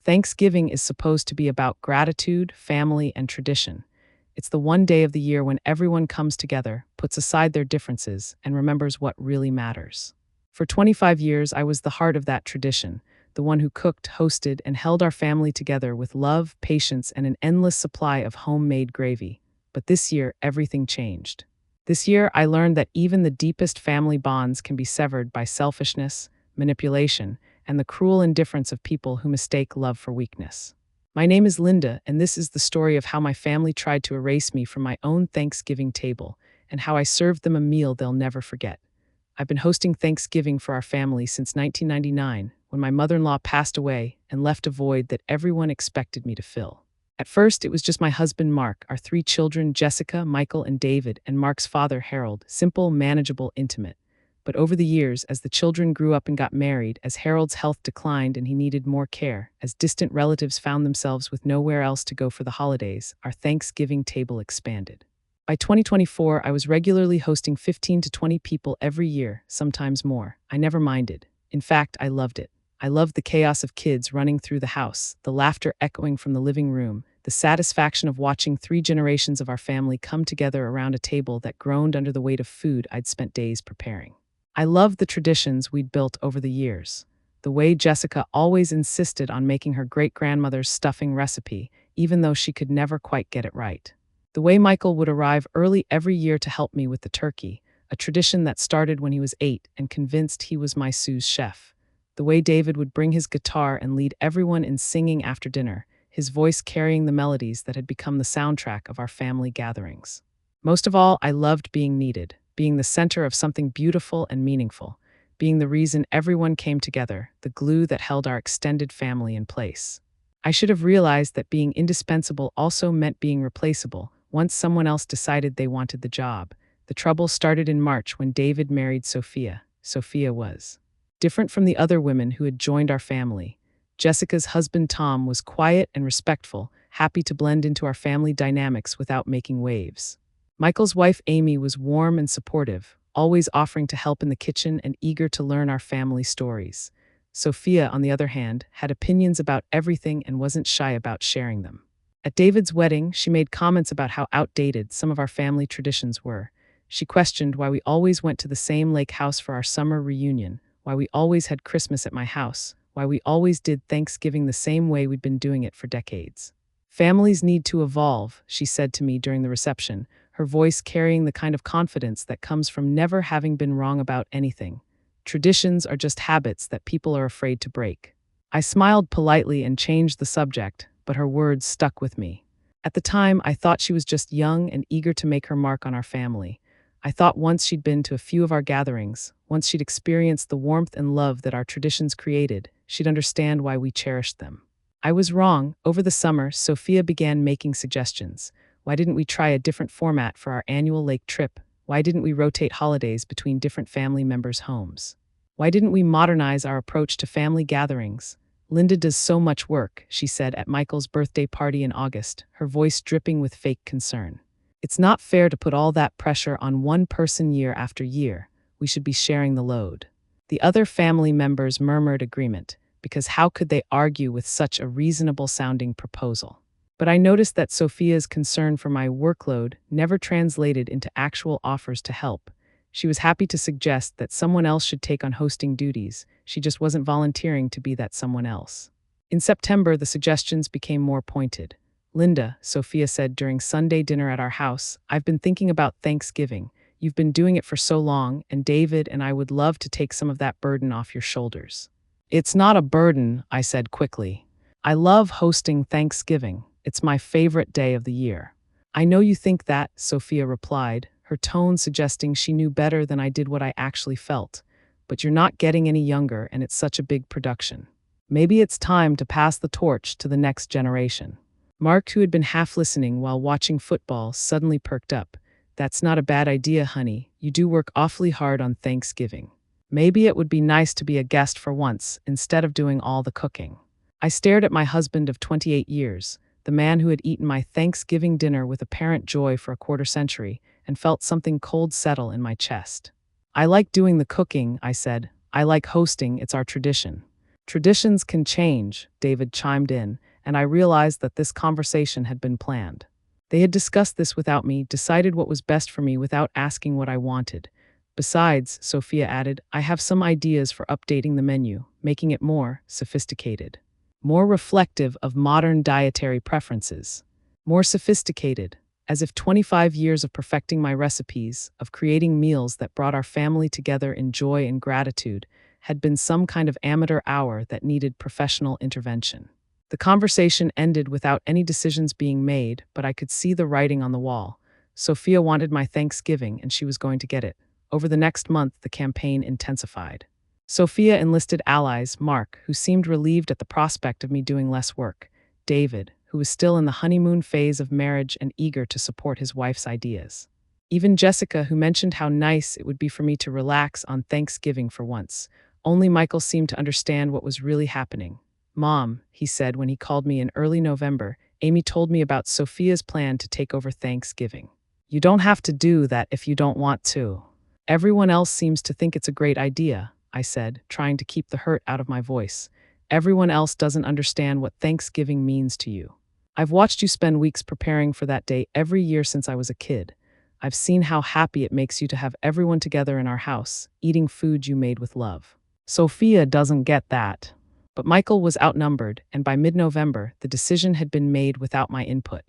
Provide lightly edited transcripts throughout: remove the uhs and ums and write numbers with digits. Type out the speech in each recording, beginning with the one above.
Thanksgiving is supposed to be about gratitude, family, and tradition. It's the one day of the year when everyone comes together, puts aside their differences, and remembers what really matters. For 25 years, I was the heart of that tradition, the one who cooked, hosted, and held our family together with love, patience, and an endless supply of homemade gravy. But this year, everything changed. This year, I learned that even the deepest family bonds can be severed by selfishness, manipulation, and the cruel indifference of people who mistake love for weakness. My name is Linda, and this is the story of how my family tried to erase me from my own Thanksgiving table, and how I served them a meal they'll never forget. I've been hosting Thanksgiving for our family since 1999, when my mother-in-law passed away and left a void that everyone expected me to fill. At first, it was just my husband Mark, our three children Jessica, Michael, and David, and Mark's father Harold, simple, manageable, intimate. But over the years, as the children grew up and got married, as Harold's health declined and he needed more care, as distant relatives found themselves with nowhere else to go for the holidays, our Thanksgiving table expanded. By 2024, I was regularly hosting 15 to 20 people every year, sometimes more. I never minded. In fact, I loved it. I loved the chaos of kids running through the house, the laughter echoing from the living room, the satisfaction of watching 3 generations of our family come together around a table that groaned under the weight of food I'd spent days preparing. I loved the traditions we'd built over the years. The way Jessica always insisted on making her great-grandmother's stuffing recipe, even though she could never quite get it right. The way Michael would arrive early every year to help me with the turkey, a tradition that started when he was 8 and convinced he was my sous chef. The way David would bring his guitar and lead everyone in singing after dinner, his voice carrying the melodies that had become the soundtrack of our family gatherings. Most of all, I loved being needed, being the center of something beautiful and meaningful, being the reason everyone came together, the glue that held our extended family in place. I should have realized that being indispensable also meant being replaceable once someone else decided they wanted the job. The trouble started in March when David married Sophia. Sophia was different from the other women who had joined our family. Jessica's husband Tom was quiet and respectful, happy to blend into our family dynamics without making waves. Michael's wife Amy was warm and supportive, always offering to help in the kitchen and eager to learn our family stories. Sophia, on the other hand, had opinions about everything and wasn't shy about sharing them. At David's wedding, she made comments about how outdated some of our family traditions were. She questioned why we always went to the same lake house for our summer reunion, why we always had Christmas at my house, why we always did Thanksgiving the same way we'd been doing it for decades. Families need to evolve, she said to me during the reception, her voice carrying the kind of confidence that comes from never having been wrong about anything. Traditions are just habits that people are afraid to break. I smiled politely and changed the subject, but her words stuck with me. At the time, I thought she was just young and eager to make her mark on our family. I thought once she'd been to a few of our gatherings, once she'd experienced the warmth and love that our traditions created, she'd understand why we cherished them. I was wrong. Over the summer, Sophia began making suggestions. Why didn't we try a different format for our annual lake trip? Why didn't we rotate holidays between different family members' homes? Why didn't we modernize our approach to family gatherings? Linda does so much work, she said at Michael's birthday party in August, her voice dripping with fake concern. It's not fair to put all that pressure on one person year after year. We should be sharing the load. The other family members murmured agreement, because how could they argue with such a reasonable-sounding proposal? But I noticed that Sophia's concern for my workload never translated into actual offers to help. She was happy to suggest that someone else should take on hosting duties. She just wasn't volunteering to be that someone else. In September, the suggestions became more pointed. Linda, Sophia said during Sunday dinner at our house, I've been thinking about Thanksgiving. You've been doing it for so long, and David and I would love to take some of that burden off your shoulders. It's not a burden, I said quickly. I love hosting Thanksgiving. It's my favorite day of the year. I know you think that, Sophia replied, her tone suggesting she knew better than I did what I actually felt. But you're not getting any younger, and it's such a big production. Maybe it's time to pass the torch to the next generation. Mark, who had been half listening while watching football, suddenly perked up. That's not a bad idea, honey. You do work awfully hard on Thanksgiving. Maybe it would be nice to be a guest for once, instead of doing all the cooking. I stared at my husband of 28 years, the man who had eaten my Thanksgiving dinner with apparent joy for a quarter century, and felt something cold settle in my chest. I like doing the cooking, I said. I like hosting, it's our tradition. Traditions can change, David chimed in, and I realized that this conversation had been planned. They had discussed this without me, decided what was best for me without asking what I wanted. Besides, Sophia added, I have some ideas for updating the menu, making it more sophisticated, more reflective of modern dietary preferences. More sophisticated, as if 25 years of perfecting my recipes, of creating meals that brought our family together in joy and gratitude, had been some kind of amateur hour that needed professional intervention. The conversation ended without any decisions being made, but I could see the writing on the wall. Sophia wanted my Thanksgiving, and she was going to get it. Over the next month, the campaign intensified. Sophia enlisted allies, Mark, who seemed relieved at the prospect of me doing less work, David, who was still in the honeymoon phase of marriage and eager to support his wife's ideas. Even Jessica, who mentioned how nice it would be for me to relax on Thanksgiving for once. Only Michael seemed to understand what was really happening. Mom, he said when he called me in early November, Amy told me about Sophia's plan to take over Thanksgiving. You don't have to do that if you don't want to. Everyone else seems to think it's a great idea, I said, trying to keep the hurt out of my voice. Everyone else doesn't understand what Thanksgiving means to you. I've watched you spend weeks preparing for that day every year since I was a kid. I've seen how happy it makes you to have everyone together in our house, eating food you made with love. Sophia doesn't get that. But Michael was outnumbered, and by mid-November, the decision had been made without my input.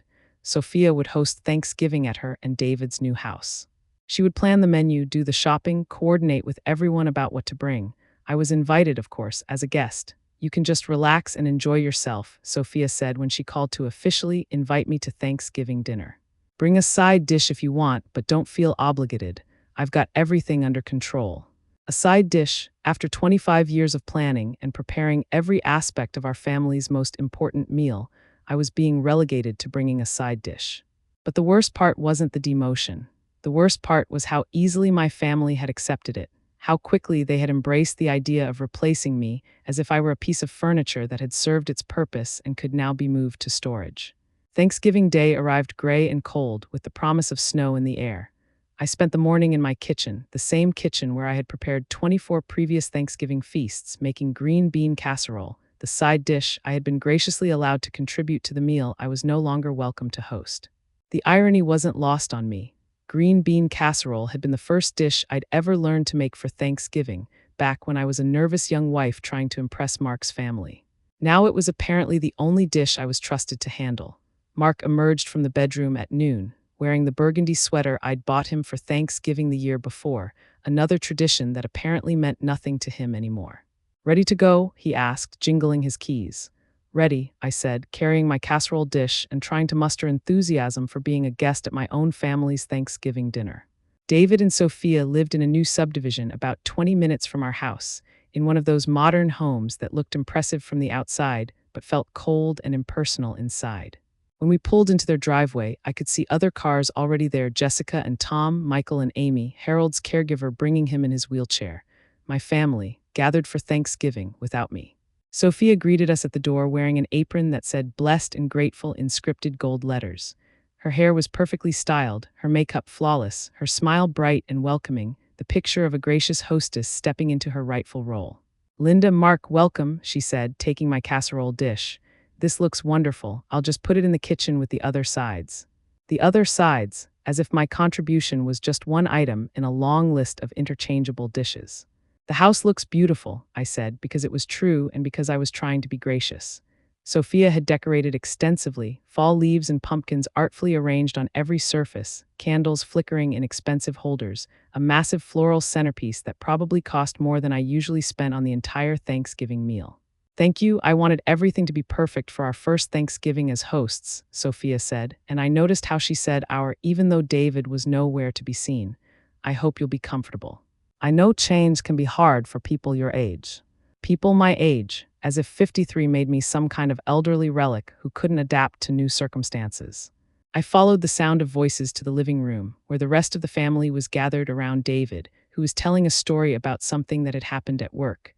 Sophia would host Thanksgiving at her and David's new house. She would plan the menu, do the shopping, coordinate with everyone about what to bring. I was invited, of course, as a guest. You can just relax and enjoy yourself, Sophia said when she called to officially invite me to Thanksgiving dinner. Bring a side dish if you want, but don't feel obligated. I've got everything under control. A side dish, after 25 years of planning and preparing every aspect of our family's most important meal, I was being relegated to bringing a side dish. But the worst part wasn't the demotion. The worst part was how easily my family had accepted it, how quickly they had embraced the idea of replacing me as if I were a piece of furniture that had served its purpose and could now be moved to storage. Thanksgiving Day arrived gray and cold with the promise of snow in the air. I spent the morning in my kitchen, the same kitchen where I had prepared 24 previous Thanksgiving feasts, making green bean casserole, the side dish I had been graciously allowed to contribute to the meal I was no longer welcome to host. The irony wasn't lost on me. Green bean casserole had been the first dish I'd ever learned to make for Thanksgiving, back when I was a nervous young wife trying to impress Mark's family. Now it was apparently the only dish I was trusted to handle. Mark emerged from the bedroom at noon, wearing the burgundy sweater I'd bought him for Thanksgiving the year before, another tradition that apparently meant nothing to him anymore. Ready to go? He asked, jingling his keys. Ready, I said, carrying my casserole dish and trying to muster enthusiasm for being a guest at my own family's Thanksgiving dinner. David and Sophia lived in a new subdivision about 20 minutes from our house, in one of those modern homes that looked impressive from the outside but felt cold and impersonal inside. When we pulled into their driveway, I could see other cars already there, Jessica and Tom, Michael and Amy, Harold's caregiver bringing him in his wheelchair. My family, gathered for Thanksgiving without me. Sophia greeted us at the door wearing an apron that said "Blessed and Grateful" in scripted gold letters. Her hair was perfectly styled, her makeup flawless, her smile bright and welcoming, the picture of a gracious hostess stepping into her rightful role. "Linda, Mark, welcome," she said, taking my casserole dish. "This looks wonderful. I'll just put it in the kitchen with the other sides." The other sides, as if my contribution was just one item in a long list of interchangeable dishes. "The house looks beautiful," I said, because it was true and because I was trying to be gracious. Sophia had decorated extensively, fall leaves and pumpkins artfully arranged on every surface, candles flickering in expensive holders, a massive floral centerpiece that probably cost more than I usually spent on the entire Thanksgiving meal. "Thank you, I wanted everything to be perfect for our first Thanksgiving as hosts," Sophia said, and I noticed how she said our even though David was nowhere to be seen. "I hope you'll be comfortable. I know change can be hard for people your age." People my age, as if 53 made me some kind of elderly relic who couldn't adapt to new circumstances. I followed the sound of voices to the living room, where the rest of the family was gathered around David, who was telling a story about something that had happened at work.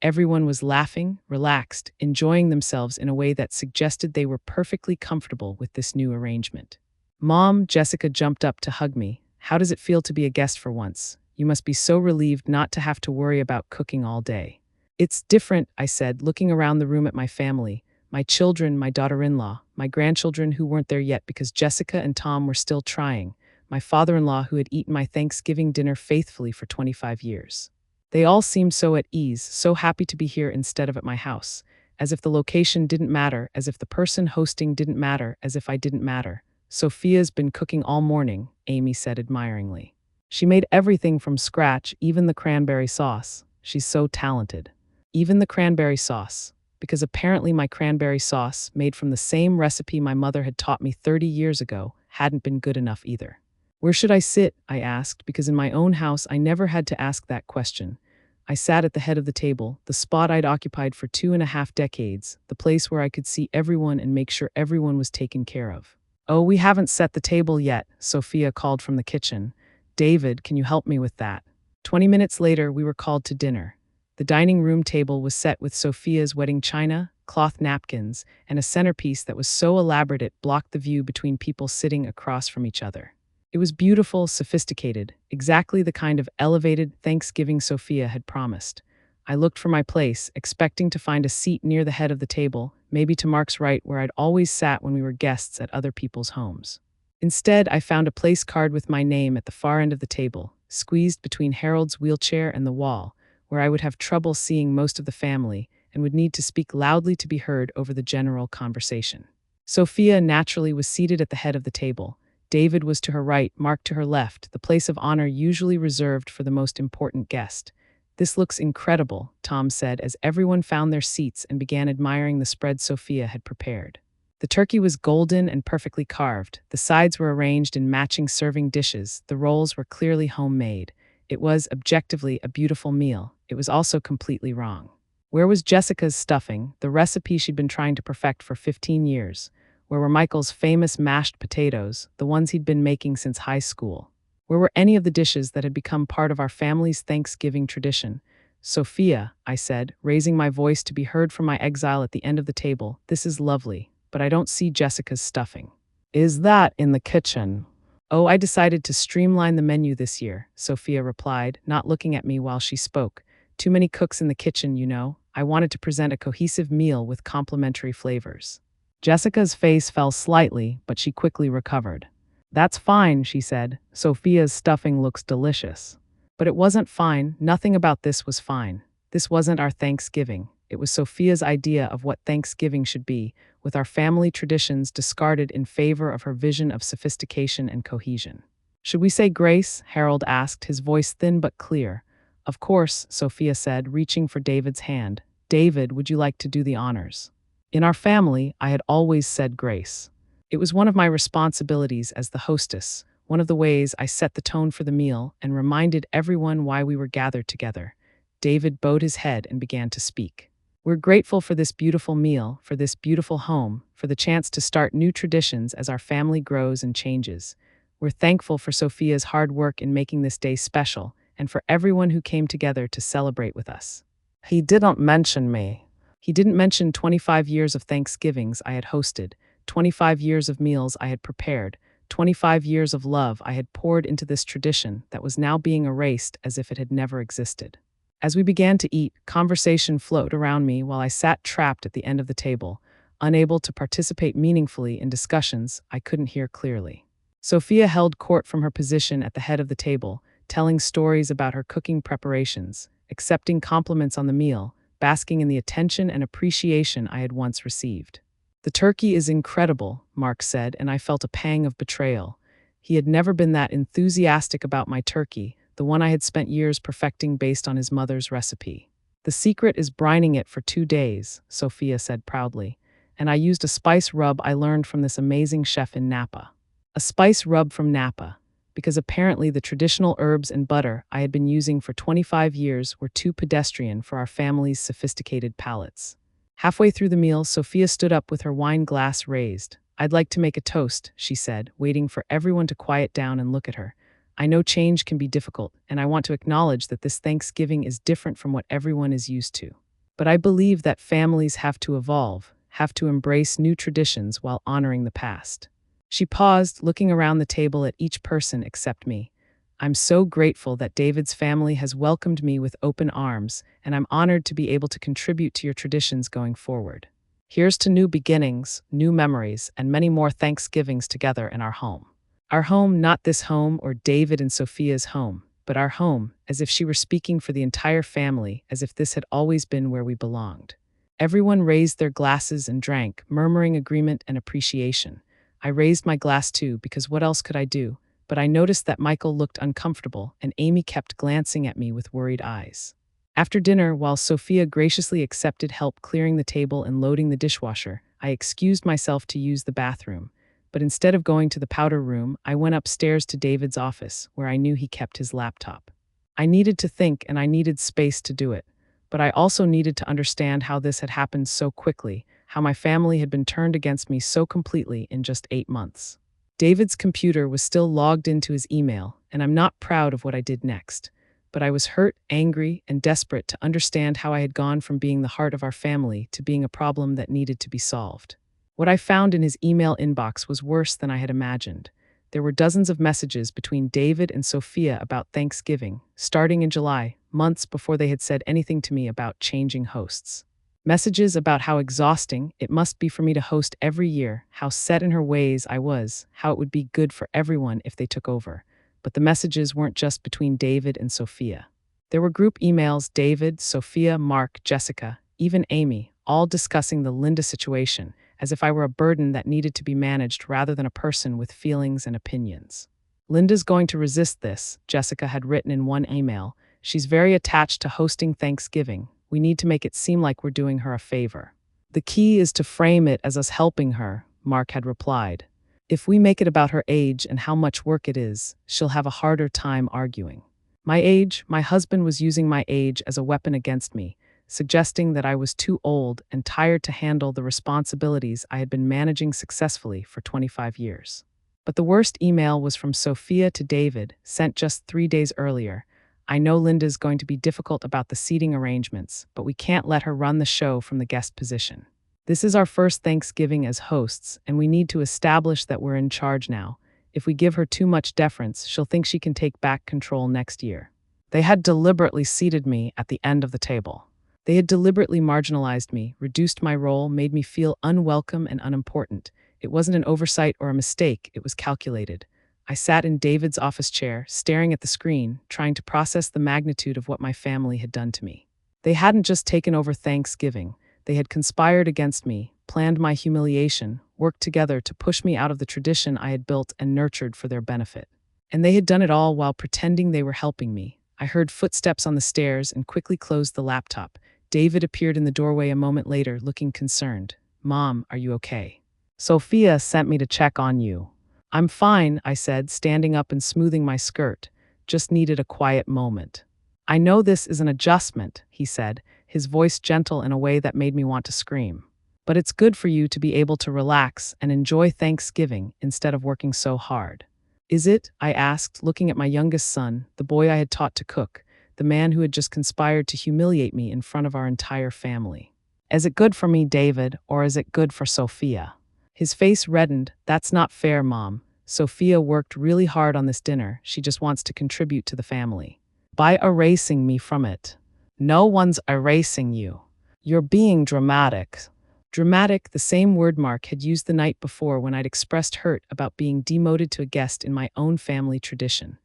Everyone was laughing, relaxed, enjoying themselves in a way that suggested they were perfectly comfortable with this new arrangement. "Mom," Jessica jumped up to hug me. "How does it feel to be a guest for once? You must be so relieved not to have to worry about cooking all day." It's different, I said, looking around the room at my family, my children, my daughter-in-law, my grandchildren who weren't there yet because Jessica and Tom were still trying, my father-in-law who had eaten my Thanksgiving dinner faithfully for 25 years. They all seemed so at ease, so happy to be here instead of at my house, as if the location didn't matter, as if the person hosting didn't matter, as if I didn't matter. Sophia's been cooking all morning, Amy said admiringly. She made everything from scratch, even the cranberry sauce. She's so talented. Even the cranberry sauce, because apparently my cranberry sauce, made from the same recipe my mother had taught me 30 years ago, hadn't been good enough either. Where should I sit? I asked, because in my own house I never had to ask that question. I sat at the head of the table, the spot I'd occupied for 2.5 decades, the place where I could see everyone and make sure everyone was taken care of. Oh, we haven't set the table yet, Sophia called from the kitchen. David, can you help me with that? 20 minutes later, we were called to dinner. The dining room table was set with Sophia's wedding china, cloth napkins, and a centerpiece that was so elaborate it blocked the view between people sitting across from each other. It was beautiful, sophisticated, exactly the kind of elevated Thanksgiving Sophia had promised. I looked for my place, expecting to find a seat near the head of the table, maybe to Mark's right where I'd always sat when we were guests at other people's homes. Instead, I found a place card with my name at the far end of the table, squeezed between Harold's wheelchair and the wall, where I would have trouble seeing most of the family and would need to speak loudly to be heard over the general conversation. Sophia naturally was seated at the head of the table. David was to her right, Mark to her left, the place of honor usually reserved for the most important guest. This looks incredible, Tom said as everyone found their seats and began admiring the spread Sophia had prepared. The turkey was golden and perfectly carved. The sides were arranged in matching serving dishes. The rolls were clearly homemade. It was, objectively, a beautiful meal. It was also completely wrong. Where was Jessica's stuffing, the recipe she'd been trying to perfect for 15 years? Where were Michael's famous mashed potatoes, the ones he'd been making since high school? Where were any of the dishes that had become part of our family's Thanksgiving tradition? Sophia, I said, raising my voice to be heard from my exile at the end of the table, this is lovely, but I don't see Jessica's stuffing. Is that in the kitchen? Oh, I decided to streamline the menu this year, Sophia replied, not looking at me while she spoke. Too many cooks in the kitchen, you know. I wanted to present a cohesive meal with complementary flavors. Jessica's face fell slightly, but she quickly recovered. That's fine, she said. Sophia's stuffing looks delicious. But it wasn't fine. Nothing about this was fine. This wasn't our Thanksgiving. It was Sophia's idea of what Thanksgiving should be, with our family traditions discarded in favor of her vision of sophistication and cohesion. Should we say grace? Harold asked, his voice thin but clear. Of course, Sophia said, reaching for David's hand. David, would you like to do the honors? In our family, I had always said grace. It was one of my responsibilities as the hostess, one of the ways I set the tone for the meal and reminded everyone why we were gathered together. David bowed his head and began to speak. We're grateful for this beautiful meal, for this beautiful home, for the chance to start new traditions as our family grows and changes. We're thankful for Sophia's hard work in making this day special and for everyone who came together to celebrate with us. He didn't mention me. He didn't mention 25 years of Thanksgivings I had hosted, 25 years of meals I had prepared, 25 years of love I had poured into this tradition that was now being erased as if it had never existed. As we began to eat, conversation flowed around me while I sat trapped at the end of the table, unable to participate meaningfully in discussions I couldn't hear clearly. Sophia held court from her position at the head of the table, telling stories about her cooking preparations, accepting compliments on the meal, basking in the attention and appreciation I had once received. The turkey is incredible, Mark said, and I felt a pang of betrayal. He had never been that enthusiastic about my turkey, the one I had spent years perfecting based on his mother's recipe. The secret is brining it for 2 days, Sophia said proudly, and I used a spice rub I learned from this amazing chef in Napa. A spice rub from Napa, because apparently the traditional herbs and butter I had been using for 25 years were too pedestrian for our family's sophisticated palates. Halfway through the meal, Sophia stood up with her wine glass raised. I'd like to make a toast, she said, waiting for everyone to quiet down and look at her. I know change can be difficult, and I want to acknowledge that this Thanksgiving is different from what everyone is used to. But I believe that families have to evolve, have to embrace new traditions while honoring the past. She paused, looking around the table at each person except me. I'm so grateful that David's family has welcomed me with open arms, and I'm honored to be able to contribute to your traditions going forward. Here's to new beginnings, new memories, and many more Thanksgivings together in our home. Our home, not this home or David and Sophia's home, but our home, as if she were speaking for the entire family, as if this had always been where we belonged. Everyone raised their glasses and drank, murmuring agreement and appreciation. I raised my glass too, because what else could I do? But I noticed that Michael looked uncomfortable, and Amy kept glancing at me with worried eyes. After dinner, while Sophia graciously accepted help clearing the table and loading the dishwasher, I excused myself to use the bathroom. But instead of going to the powder room, I went upstairs to David's office, where I knew he kept his laptop. I needed to think, and I needed space to do it. But I also needed to understand how this had happened so quickly, how my family had been turned against me so completely in just 8 months. David's computer was still logged into his email, and I'm not proud of what I did next. But I was hurt, angry, and desperate to understand how I had gone from being the heart of our family to being a problem that needed to be solved. What I found in his email inbox was worse than I had imagined. There were dozens of messages between David and Sophia about Thanksgiving, starting in July, months before they had said anything to me about changing hosts. Messages about how exhausting it must be for me to host every year, how set in her ways I was, how it would be good for everyone if they took over. But the messages weren't just between David and Sophia. There were group emails: David, Sophia, Mark, Jessica, even Amy, all discussing the Linda situation, as if I were a burden that needed to be managed rather than a person with feelings and opinions. Linda's going to resist this, Jessica had written in one email. She's very attached to hosting Thanksgiving. We need to make it seem like we're doing her a favor. The key is to frame it as us helping her, Mark had replied. If we make it about her age and how much work it is, she'll have a harder time arguing. My age, my husband was using my age as a weapon against me, suggesting that I was too old and tired to handle the responsibilities I had been managing successfully for 25 years. But the worst email was from Sophia to David, sent just 3 days earlier. I know Linda's going to be difficult about the seating arrangements, but we can't let her run the show from the guest position. This is our first Thanksgiving as hosts, and we need to establish that we're in charge now. If we give her too much deference, she'll think she can take back control next year. They had deliberately seated me at the end of the table. They had deliberately marginalized me, reduced my role, made me feel unwelcome and unimportant. It wasn't an oversight or a mistake, it was calculated. I sat in David's office chair, staring at the screen, trying to process the magnitude of what my family had done to me. They hadn't just taken over Thanksgiving. They had conspired against me, planned my humiliation, worked together to push me out of the tradition I had built and nurtured for their benefit. And they had done it all while pretending they were helping me. I heard footsteps on the stairs and quickly closed the laptop. David appeared in the doorway a moment later, looking concerned. "Mom, are you okay?" "Sophia sent me to check on you." "I'm fine," I said, standing up and smoothing my skirt. "Just needed a quiet moment." "I know this is an adjustment," he said, his voice gentle in a way that made me want to scream. "But it's good for you to be able to relax and enjoy Thanksgiving instead of working so hard." "Is it?" I asked, looking at my youngest son, the boy I had taught to cook, the man who had just conspired to humiliate me in front of our entire family. "Is it good for me, David, or is it good for Sophia?" His face reddened. "That's not fair, Mom. Sophia worked really hard on this dinner. She just wants to contribute to the family." "By erasing me from it." "No one's erasing you. You're being dramatic." Dramatic, the same word Mark had used the night before when I'd expressed hurt about being demoted to a guest in my own family tradition.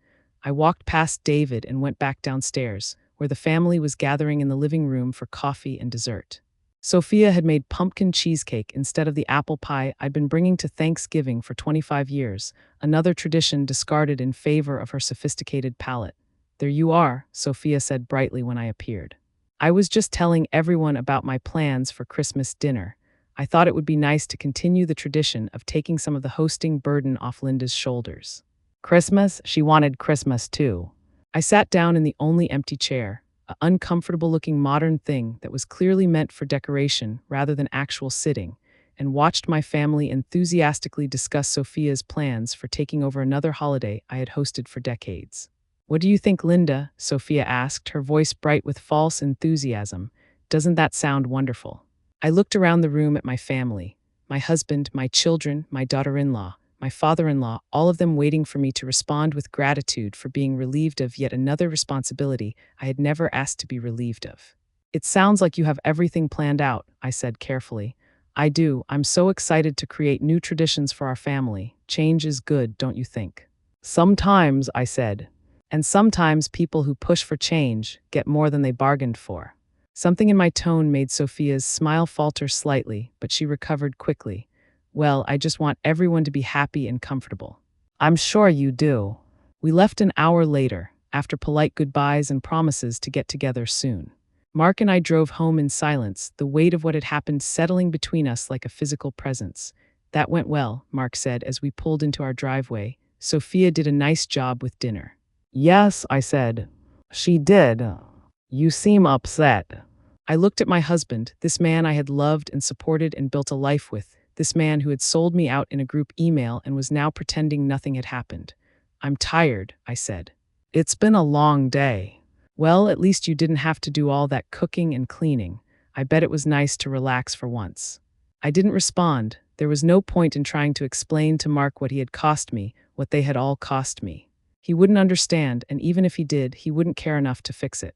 I walked past David and went back downstairs, where the family was gathering in the living room for coffee and dessert. Sophia had made pumpkin cheesecake instead of the apple pie I'd been bringing to Thanksgiving for 25 years, another tradition discarded in favor of her sophisticated palate. "There you are," Sophia said brightly when I appeared. "I was just telling everyone about my plans for Christmas dinner. I thought it would be nice to continue the tradition of taking some of the hosting burden off Linda's shoulders." Christmas? She wanted Christmas too. I sat down in the only empty chair, an uncomfortable-looking modern thing that was clearly meant for decoration rather than actual sitting, and watched my family enthusiastically discuss Sophia's plans for taking over another holiday I had hosted for decades. "What do you think, Linda?" Sophia asked, her voice bright with false enthusiasm. "Doesn't that sound wonderful?" I looked around the room at my family, my husband, my children, my daughter-in-law. my father-in-law, all of them waiting for me to respond with gratitude for being relieved of yet another responsibility I had never asked to be relieved of. It sounds like you have everything planned out, I said carefully. I do. I'm so excited to create new traditions for our family. Change is good, don't you think? Sometimes, I said. And sometimes people who push for change get more than they bargained for. Something in my tone made Sophia's smile falter slightly, but she recovered quickly. Well, I just want everyone to be happy and comfortable. I'm sure you do. We left an hour later, after polite goodbyes and promises to get together soon. Mark and I drove home in silence, the weight of what had happened settling between us like a physical presence. That went well, Mark said as we pulled into our driveway. Sophia did a nice job with dinner. Yes, I said. She did. You seem upset. I looked at my husband, this man I had loved and supported and built a life with, this man who had sold me out in a group email and was now pretending nothing had happened. I'm tired, I said. It's been a long day. Well, at least you didn't have to do all that cooking and cleaning. I bet it was nice to relax for once. I didn't respond. There was no point in trying to explain to Mark what he had cost me, what they had all cost me. He wouldn't understand, and even if he did, he wouldn't care enough to fix it.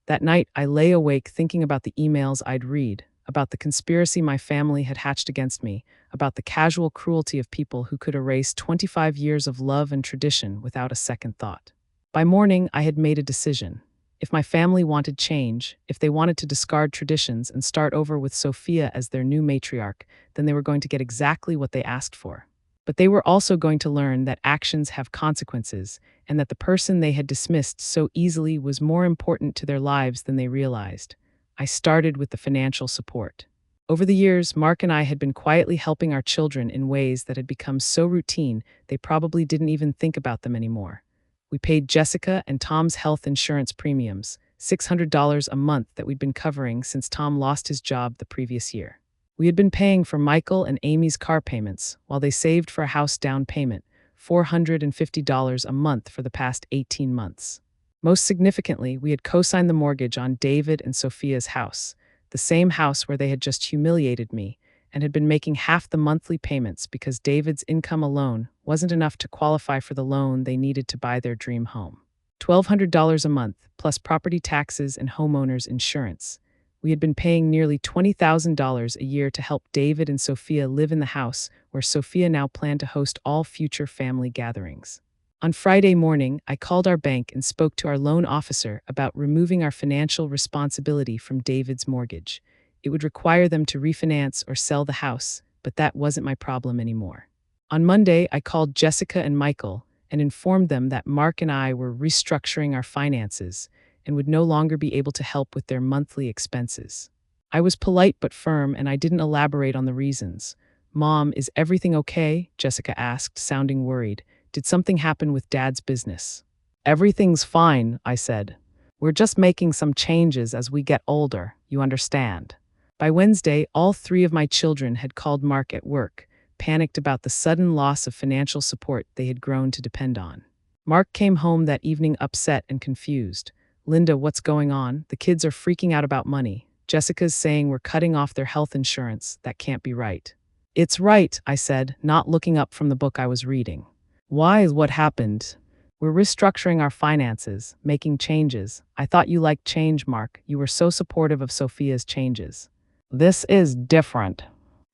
That night, I lay awake thinking about the emails I'd read, about the conspiracy my family had hatched against me, about the casual cruelty of people who could erase 25 years of love and tradition without a second thought. By morning, I had made a decision. If my family wanted change, if they wanted to discard traditions and start over with Sophia as their new matriarch, then they were going to get exactly what they asked for. But they were also going to learn that actions have consequences, and that the person they had dismissed so easily was more important to their lives than they realized. I started with the financial support. Over the years, Mark and I had been quietly helping our children in ways that had become so routine they probably didn't even think about them anymore. We paid Jessica and Tom's health insurance premiums, $600 a month that we'd been covering since Tom lost his job the previous year. We had been paying for Michael and Amy's car payments while they saved for a house down payment, $450 a month for the past 18 months. Most significantly, we had co-signed the mortgage on David and Sophia's house, the same house where they had just humiliated me, and had been making half the monthly payments because David's income alone wasn't enough to qualify for the loan they needed to buy their dream home. $1,200 a month, plus property taxes and homeowners insurance. We had been paying nearly $20,000 a year to help David and Sophia live in the house where Sophia now planned to host all future family gatherings. On Friday morning, I called our bank and spoke to our loan officer about removing our financial responsibility from David's mortgage. It would require them to refinance or sell the house, but that wasn't my problem anymore. On Monday, I called Jessica and Michael and informed them that Mark and I were restructuring our finances and would no longer be able to help with their monthly expenses. I was polite but firm, and I didn't elaborate on the reasons. Mom, is everything okay? Jessica asked, sounding worried. Did something happen with Dad's business? Everything's fine, I said. We're just making some changes as we get older, you understand. By Wednesday, all three of my children had called Mark at work, panicked about the sudden loss of financial support they had grown to depend on. Mark came home that evening upset and confused. Linda, what's going on? The kids are freaking out about money. Jessica's saying we're cutting off their health insurance. That can't be right. It's right, I said, not looking up from the book I was reading. Why? What happened? We're restructuring our finances, making changes. I thought you liked change, Mark. You were so supportive of Sophia's changes. This is different.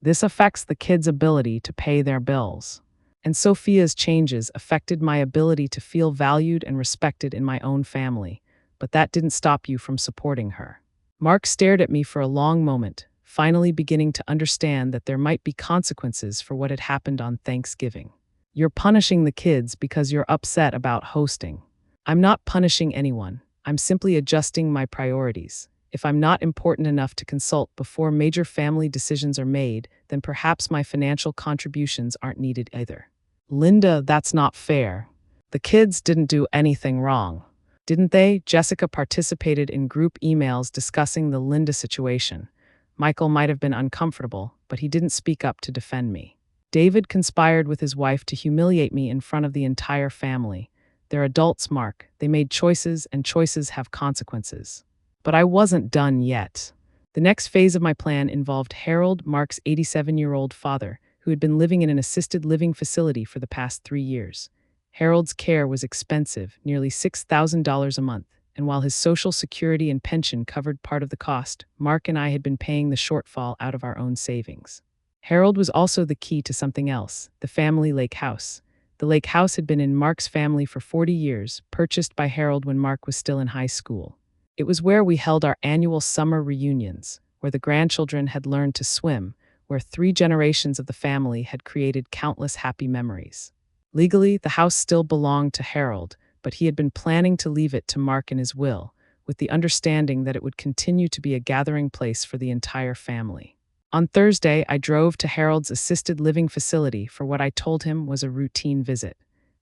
This affects the kids' ability to pay their bills. And Sophia's changes affected my ability to feel valued and respected in my own family. But that didn't stop you from supporting her. Mark stared at me for a long moment, finally beginning to understand that there might be consequences for what had happened on Thanksgiving. You're punishing the kids because you're upset about hosting. I'm not punishing anyone. I'm simply adjusting my priorities. If I'm not important enough to consult before major family decisions are made, then perhaps my financial contributions aren't needed either. Linda, that's not fair. The kids didn't do anything wrong. Didn't they? Jessica participated in group emails discussing the Linda situation. Michael might have been uncomfortable, but he didn't speak up to defend me. David conspired with his wife to humiliate me in front of the entire family. They're adults, Mark. They made choices, and choices have consequences. But I wasn't done yet. The next phase of my plan involved Harold, Mark's 87-year-old father, who had been living in an assisted living facility for the past 3 years. Harold's care was expensive, nearly $6,000 a month, and while his Social Security and pension covered part of the cost, Mark and I had been paying the shortfall out of our own savings. Harold was also the key to something else, the family lake house. The lake house had been in Mark's family for 40 years, purchased by Harold when Mark was still in high school. It was where we held our annual summer reunions, where the grandchildren had learned to swim, where 3 generations of the family had created countless happy memories. Legally, the house still belonged to Harold, but he had been planning to leave it to Mark in his will, with the understanding that it would continue to be a gathering place for the entire family. On Thursday, I drove to Harold's assisted living facility for what I told him was a routine visit.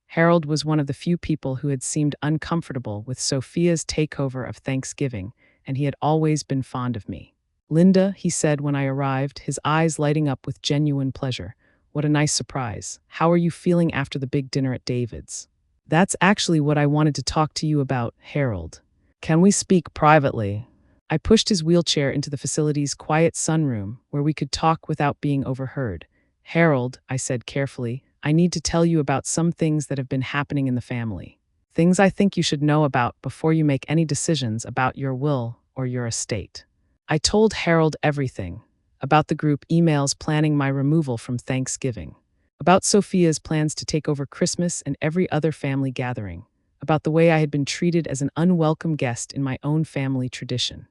Harold was one of the few people who had seemed uncomfortable with Sophia's takeover of Thanksgiving, and he had always been fond of me. "Linda," he said when I arrived, his eyes lighting up with genuine pleasure. "What a nice surprise. How are you feeling after the big dinner at David's?" "That's actually what I wanted to talk to you about, Harold. Can we speak privately?" I pushed his wheelchair into the facility's quiet sunroom, where we could talk without being overheard. "Harold," I said carefully, "I need to tell you about some things that have been happening in the family. Things I think you should know about before you make any decisions about your will or your estate." I told Harold everything. About the group emails planning my removal from Thanksgiving. About Sophia's plans to take over Christmas and every other family gathering. About the way I had been treated as an unwelcome guest in my own family tradition.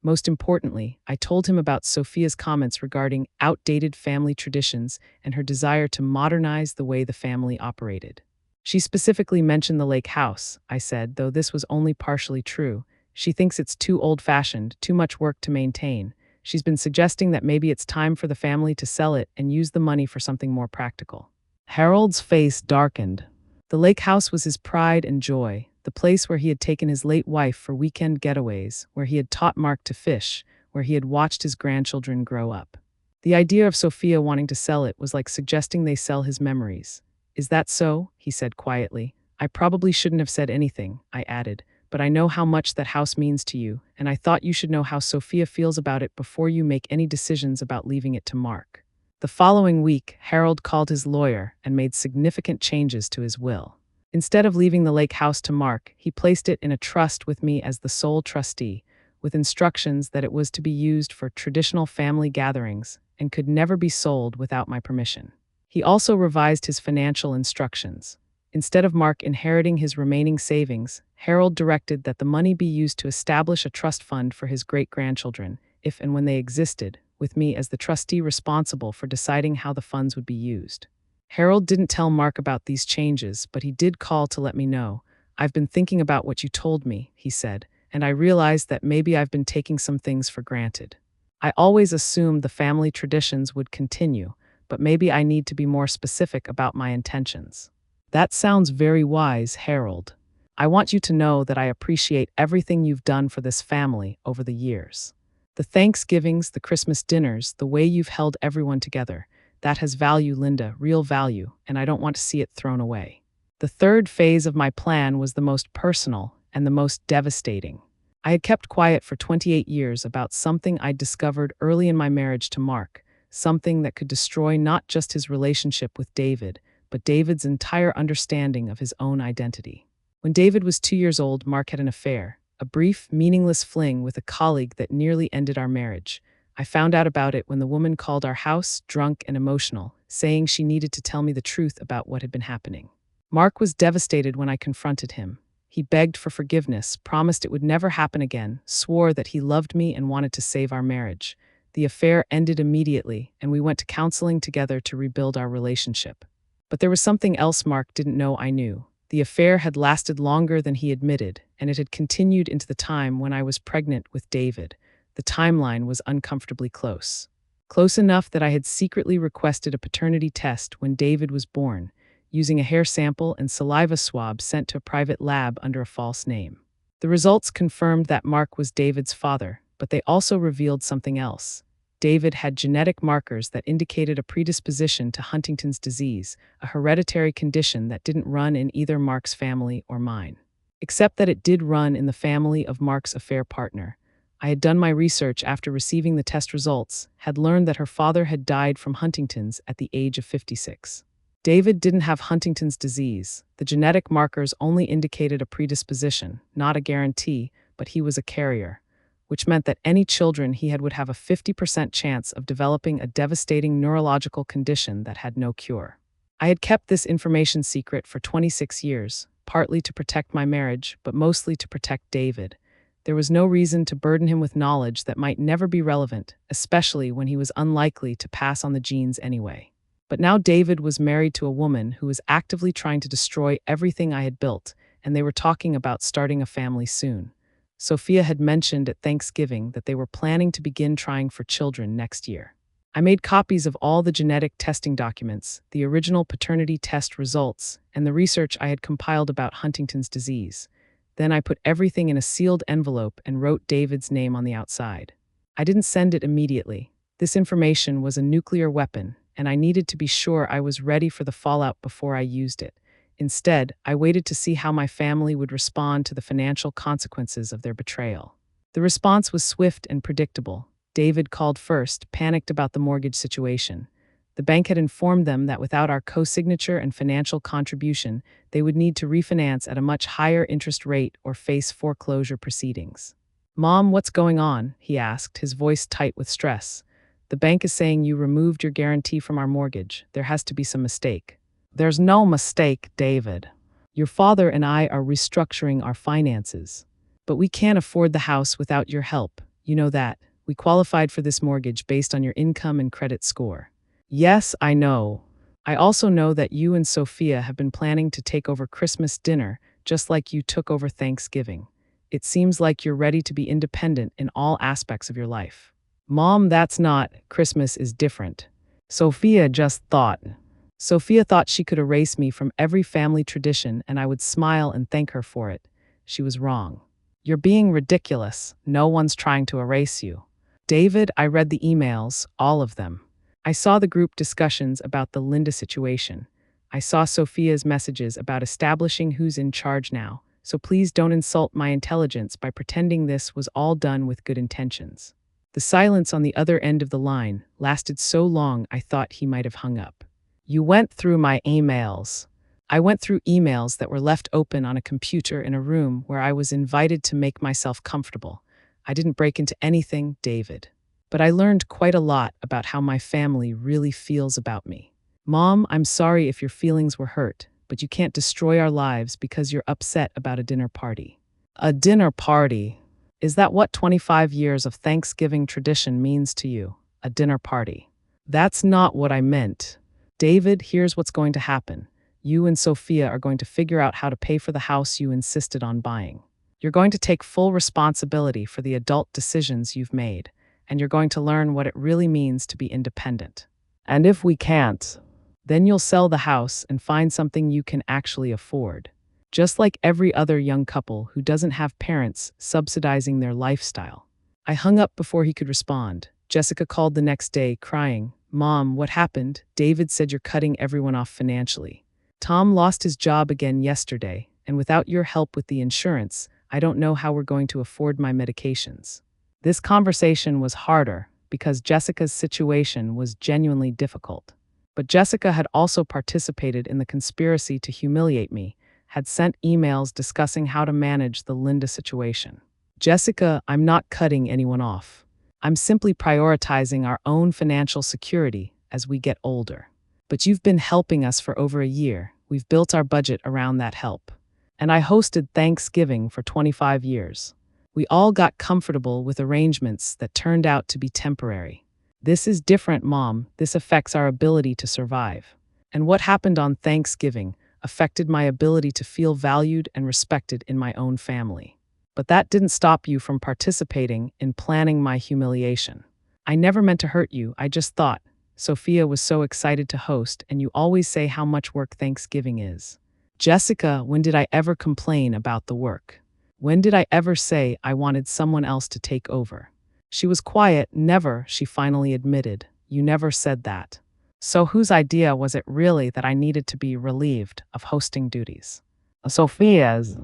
Most importantly, I told him about Sophia's comments regarding outdated family traditions and her desire to modernize the way the family operated. She specifically mentioned the lake house, I said, though this was only partially true. She thinks it's too old-fashioned, too much work to maintain. She's been suggesting that maybe it's time for the family to sell it and use the money for something more practical. Harold's face darkened. The lake house was his pride and joy, the place where he had taken his late wife for weekend getaways, where he had taught Mark to fish, where he had watched his grandchildren grow up. The idea of Sophia wanting to sell it was like suggesting they sell his memories. "Is that so?" he said quietly. "I probably shouldn't have said anything," I added, "but I know how much that house means to you, and I thought you should know how Sophia feels about it before you make any decisions about leaving it to Mark." The following week, Harold called his lawyer and made significant changes to his will. Instead of leaving the lake house to Mark, he placed it in a trust with me as the sole trustee, with instructions that it was to be used for traditional family gatherings and could never be sold without my permission. He also revised his financial instructions. Instead of Mark inheriting his remaining savings, Harold directed that the money be used to establish a trust fund for his great-grandchildren, if and when they existed, with me as the trustee responsible for deciding how the funds would be used. Harold didn't tell Mark about these changes, but he did call to let me know. "I've been thinking about what you told me," he said, "and I realized that maybe I've been taking some things for granted. I always assumed the family traditions would continue, but maybe I need to be more specific about my intentions." "That sounds very wise, Harold. I want you to know that I appreciate everything you've done for this family over the years. The Thanksgivings, the Christmas dinners, the way you've held everyone together. That has value, Linda, real value, and I don't want to see it thrown away." The third phase of my plan was the most personal and the most devastating. I had kept quiet for 28 years about something I'd discovered early in my marriage to Mark, something that could destroy not just his relationship with David, but David's entire understanding of his own identity. When David was 2 years old, Mark had an affair, a brief, meaningless fling with a colleague that nearly ended our marriage. I found out about it when the woman called our house, drunk and emotional, saying she needed to tell me the truth about what had been happening. Mark was devastated when I confronted him. He begged for forgiveness, promised it would never happen again, swore that he loved me and wanted to save our marriage. The affair ended immediately, and we went to counseling together to rebuild our relationship. But there was something else Mark didn't know I knew. The affair had lasted longer than he admitted, and it had continued into the time when I was pregnant with David. The timeline was uncomfortably close. Close enough that I had secretly requested a paternity test when David was born, using a hair sample and saliva swab sent to a private lab under a false name. The results confirmed that Mark was David's father, but they also revealed something else. David had genetic markers that indicated a predisposition to Huntington's disease, a hereditary condition that didn't run in either Mark's family or mine. Except that it did run in the family of Mark's affair partner. I had done my research after receiving the test results, had learned that her father had died from Huntington's at the age of 56. David didn't have Huntington's disease. The genetic markers only indicated a predisposition, not a guarantee, but he was a carrier, which meant that any children he had would have a 50% chance of developing a devastating neurological condition that had no cure. I had kept this information secret for 26 years, partly to protect my marriage, but mostly to protect David. There was no reason to burden him with knowledge that might never be relevant, especially when he was unlikely to pass on the genes anyway. But now David was married to a woman who was actively trying to destroy everything I had built, and they were talking about starting a family soon. Sophia had mentioned at Thanksgiving that they were planning to begin trying for children next year. I made copies of all the genetic testing documents, the original paternity test results, and the research I had compiled about Huntington's disease. Then I put everything in a sealed envelope and wrote David's name on the outside. I didn't send it immediately. This information was a nuclear weapon, and I needed to be sure I was ready for the fallout before I used it. Instead, I waited to see how my family would respond to the financial consequences of their betrayal. The response was swift and predictable. David called first, panicked about the mortgage situation. The bank had informed them that without our co-signature and financial contribution, they would need to refinance at a much higher interest rate or face foreclosure proceedings. "Mom, what's going on?" he asked, his voice tight with stress. "The bank is saying you removed your guarantee from our mortgage. There has to be some mistake." "There's no mistake, David. Your father and I are restructuring our finances. But we can't afford the house without your help. You know that. We qualified for this mortgage based on your income and credit score." "Yes, I know. I also know that you and Sophia have been planning to take over Christmas dinner, just like you took over Thanksgiving. It seems like you're ready to be independent in all aspects of your life." "Mom, that's not. Christmas is different." Sophia thought she could erase me from every family tradition and I would smile and thank her for it. She was wrong. "You're being ridiculous. No one's trying to erase you." "David, I read the emails, all of them. I saw the group discussions about the Linda situation. I saw Sophia's messages about establishing who's in charge now, so please don't insult my intelligence by pretending this was all done with good intentions." The silence on the other end of the line lasted so long I thought he might have hung up. "You went through my emails." "I went through emails that were left open on a computer in a room where I was invited to make myself comfortable. I didn't break into anything, David. But I learned quite a lot about how my family really feels about me." "Mom, I'm sorry if your feelings were hurt, but you can't destroy our lives because you're upset about a dinner party." "A dinner party? Is that what 25 years of Thanksgiving tradition means to you? A dinner party?" "That's not what I meant. David, here's what's going to happen. You and Sophia are going to figure out how to pay for the house you insisted on buying. You're going to take full responsibility for the adult decisions you've made, and you're going to learn what it really means to be independent. And if we can't, then you'll sell the house and find something you can actually afford. Just like every other young couple who doesn't have parents subsidizing their lifestyle." I hung up before he could respond. Jessica called the next day, crying, "Mom, what happened? David said you're cutting everyone off financially. Tom lost his job again yesterday, and without your help with the insurance, I don't know how we're going to afford my medications." This conversation was harder because Jessica's situation was genuinely difficult. But Jessica had also participated in the conspiracy to humiliate me, had sent emails discussing how to manage the Linda situation. "Jessica, I'm not cutting anyone off. I'm simply prioritizing our own financial security as we get older. But you've been helping us for over a year. We've built our budget around that help. And I hosted Thanksgiving for 25 years. We all got comfortable with arrangements that turned out to be temporary. This is different, Mom. This affects our ability to survive. And what happened on Thanksgiving affected my ability to feel valued and respected in my own family. But that didn't stop you from participating in planning my humiliation. I never meant to hurt you. I just thought Sophia was so excited to host, and you always say how much work Thanksgiving is." "Jessica, when did I ever complain about the work? When did I ever say I wanted someone else to take over?" She was quiet. "Never," she finally admitted. "You never said that. So whose idea was it really that I needed to be relieved of hosting duties?" "Sophia's."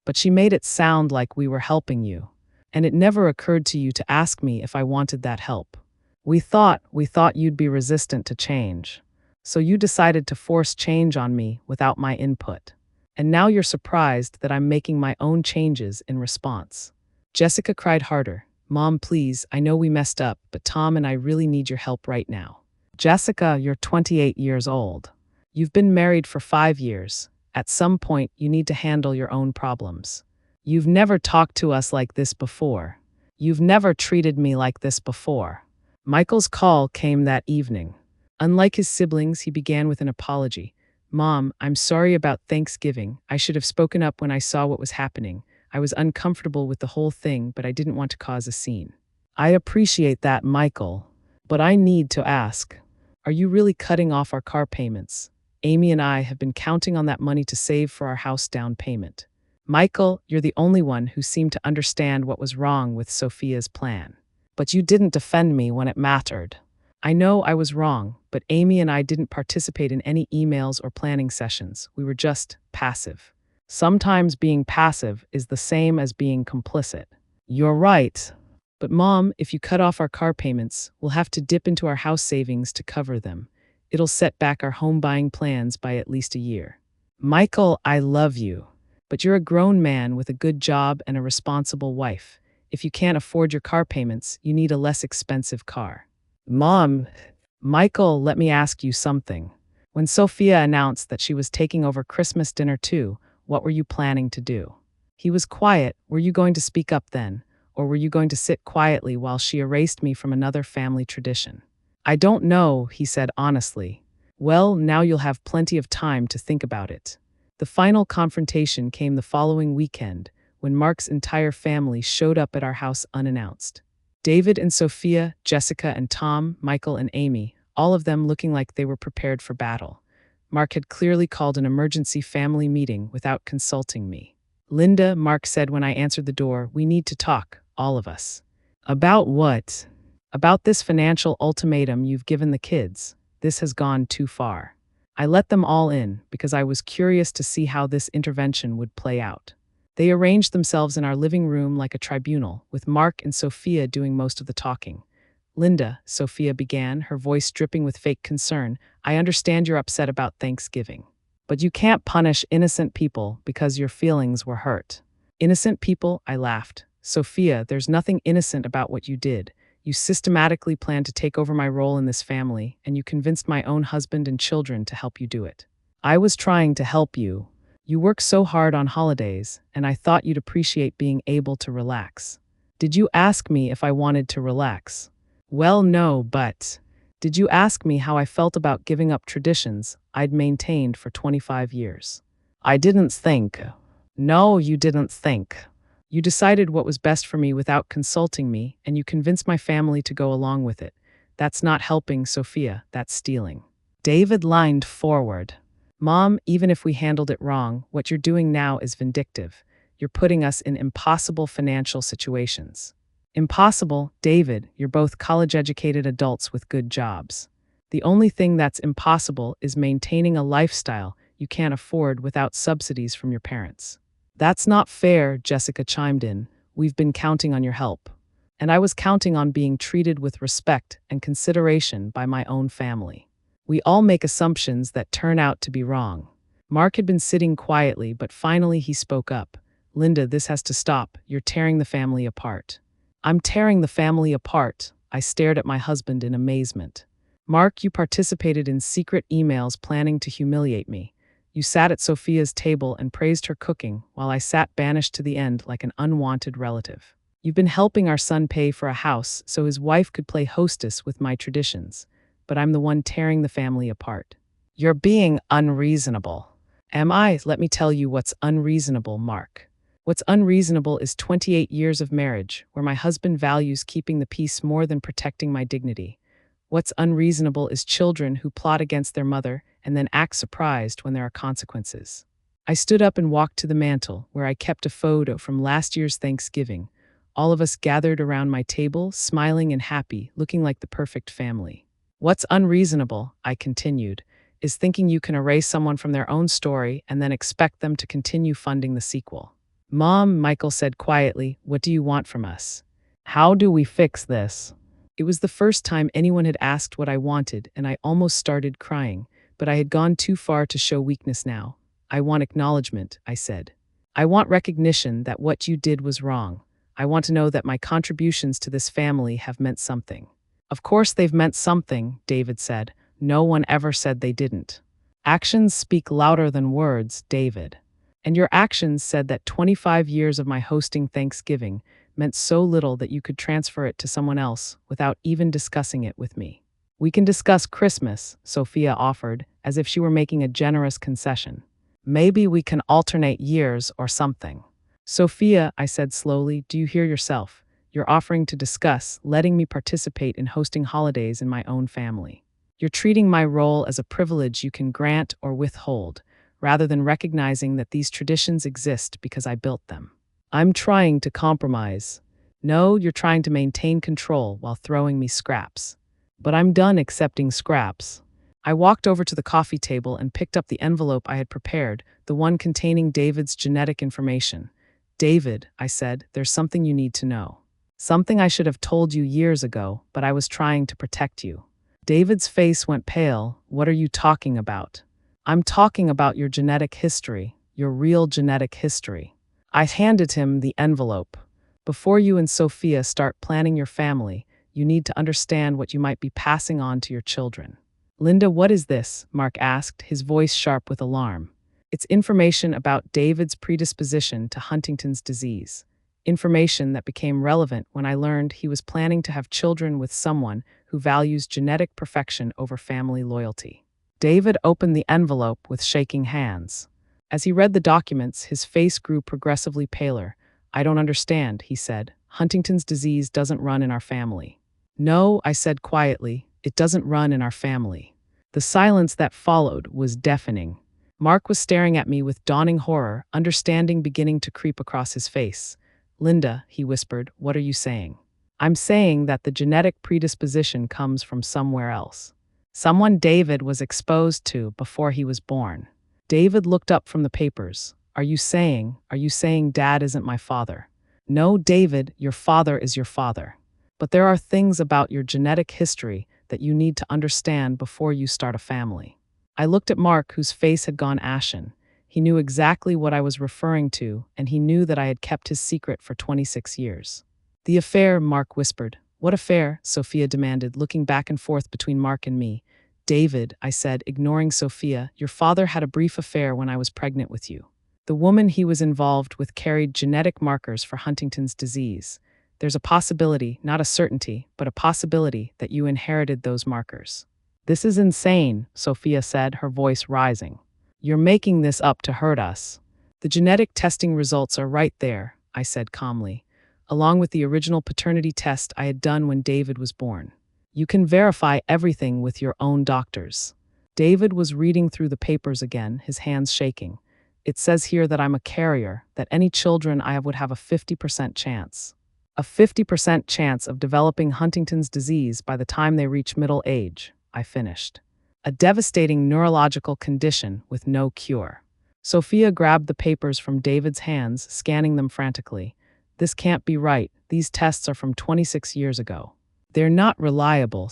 "But she made it sound like we were helping you." And it never occurred to you to ask me if I wanted that help. We thought you'd be resistant to change. So you decided to force change on me without my input. And now you're surprised that I'm making my own changes in response. Jessica cried harder. Mom, please, I know we messed up, but Tom and I really need your help right now. Jessica, you're 28 years old. You've been married for 5 years. At some point, you need to handle your own problems. You've never talked to us like this before. You've never treated me like this before. Michael's call came that evening. Unlike his siblings, he began with an apology. Mom, I'm sorry about Thanksgiving. I should have spoken up when I saw what was happening. I was uncomfortable with the whole thing, but I didn't want to cause a scene. I appreciate that, Michael. But I need to ask, are you really cutting off our car payments? Amy and I have been counting on that money to save for our house down payment. Michael, you're the only one who seemed to understand what was wrong with Sophia's plan. But you didn't defend me when it mattered. I know I was wrong, but Amy and I didn't participate in any emails or planning sessions. We were just passive. Sometimes being passive is the same as being complicit. You're right. But Mom, if you cut off our car payments, we'll have to dip into our house savings to cover them. It'll set back our home buying plans by at least a year. Michael, I love you. But you're a grown man with a good job and a responsible wife. If you can't afford your car payments, you need a less expensive car. Mom, Michael, let me ask you something. When Sophia announced that she was taking over Christmas dinner too, what were you planning to do? He was quiet. Were you going to speak up then? Or were you going to sit quietly while she erased me from another family tradition? I don't know, he said honestly. Well, now you'll have plenty of time to think about it. The final confrontation came the following weekend, when Mark's entire family showed up at our house unannounced. David and Sophia, Jessica and Tom, Michael and Amy, all of them looking like they were prepared for battle. Mark had clearly called an emergency family meeting without consulting me. Linda, Mark said when I answered the door, we need to talk, all of us. About what? About this financial ultimatum you've given the kids. This has gone too far. I let them all in because I was curious to see how this intervention would play out. They arranged themselves in our living room like a tribunal, with Mark and Sophia doing most of the talking. Linda, Sophia began, her voice dripping with fake concern, I understand you're upset about Thanksgiving. But you can't punish innocent people because your feelings were hurt. Innocent people? I laughed. Sophia, there's nothing innocent about what you did. You systematically planned to take over my role in this family, and you convinced my own husband and children to help you do it. I was trying to help you. You work so hard on holidays, and I thought you'd appreciate being able to relax. Did you ask me if I wanted to relax? Well, no, but did you ask me how I felt about giving up traditions I'd maintained for 25 years? I didn't think. No, you didn't think. You decided what was best for me without consulting me, and you convinced my family to go along with it. That's not helping, Sophia, that's stealing. David leaned forward. Mom, even if we handled it wrong, what you're doing now is vindictive. You're putting us in impossible financial situations. Impossible, David, you're both college-educated adults with good jobs. The only thing that's impossible is maintaining a lifestyle you can't afford without subsidies from your parents. That's not fair, Jessica chimed in. We've been counting on your help. And I was counting on being treated with respect and consideration by my own family. We all make assumptions that turn out to be wrong. Mark had been sitting quietly, but finally he spoke up. Linda, this has to stop. You're tearing the family apart. I'm tearing the family apart. I stared at my husband in amazement. Mark, you participated in secret emails planning to humiliate me. You sat at Sophia's table and praised her cooking, while I sat banished to the end like an unwanted relative. You've been helping our son pay for a house so his wife could play hostess with my traditions, but I'm the one tearing the family apart. You're being unreasonable. Am I? Let me tell you what's unreasonable, Mark. What's unreasonable is 28 years of marriage, where my husband values keeping the peace more than protecting my dignity. What's unreasonable is children who plot against their mother and then act surprised when there are consequences. I stood up and walked to the mantel, where I kept a photo from last year's Thanksgiving. All of us gathered around my table, smiling and happy, looking like the perfect family. What's unreasonable, I continued, is thinking you can erase someone from their own story and then expect them to continue funding the sequel. Mom, Michael said quietly, what do you want from us? How do we fix this? It was the first time anyone had asked what I wanted, and I almost started crying, but I had gone too far to show weakness now. I want acknowledgement, I said. I want recognition that what you did was wrong. I want to know that my contributions to this family have meant something. Of course they've meant something, David said. No one ever said they didn't. Actions speak louder than words, David. And your actions said that 25 years of my hosting Thanksgiving meant so little that you could transfer it to someone else without even discussing it with me. We can discuss Christmas, Sophia offered, as if she were making a generous concession. Maybe we can alternate years or something. Sophia, I said slowly, do you hear yourself? You're offering to discuss, letting me participate in hosting holidays in my own family. You're treating my role as a privilege you can grant or withhold, rather than recognizing that these traditions exist because I built them. I'm trying to compromise. No, you're trying to maintain control while throwing me scraps. But I'm done accepting scraps. I walked over to the coffee table and picked up the envelope I had prepared, the one containing David's genetic information. David, I said, there's something you need to know. Something I should have told you years ago, but I was trying to protect you. David's face went pale. What are you talking about? I'm talking about your genetic history, your real genetic history. I handed him the envelope. Before you and Sophia start planning your family, you need to understand what you might be passing on to your children. Linda, what is this? Mark asked, his voice sharp with alarm. It's information about David's predisposition to Huntington's disease. Information that became relevant when I learned he was planning to have children with someone who values genetic perfection over family loyalty. David opened the envelope with shaking hands. As he read the documents, his face grew progressively paler. I don't understand, he said. Huntington's disease doesn't run in our family. No, I said quietly, it doesn't run in our family. The silence that followed was deafening. Mark was staring at me with dawning horror, understanding beginning to creep across his face. Linda, he whispered, what are you saying? I'm saying that the genetic predisposition comes from somewhere else. Someone David was exposed to before he was born. David looked up from the papers. Are you saying Dad isn't my father? No, David, your father is your father. But there are things about your genetic history that you need to understand before you start a family. I looked at Mark, whose face had gone ashen. He knew exactly what I was referring to, and he knew that I had kept his secret for 26 years. The affair, Mark whispered. What affair? Sophia demanded, looking back and forth between Mark and me. David, I said, ignoring Sophia, your father had a brief affair when I was pregnant with you. The woman he was involved with carried genetic markers for Huntington's disease. There's a possibility, not a certainty, but a possibility that you inherited those markers. This is insane, Sophia said, her voice rising. You're making this up to hurt us. The genetic testing results are right there, I said calmly, along with the original paternity test I had done when David was born. You can verify everything with your own doctors. David was reading through the papers again, his hands shaking. It says here that I'm a carrier, that any children I have would have a 50% chance. A 50% chance of developing Huntington's disease by the time they reach middle age, I finished. A devastating neurological condition with no cure. Sophia grabbed the papers from David's hands, scanning them frantically. This can't be right. These tests are from 26 years ago. They're not reliable.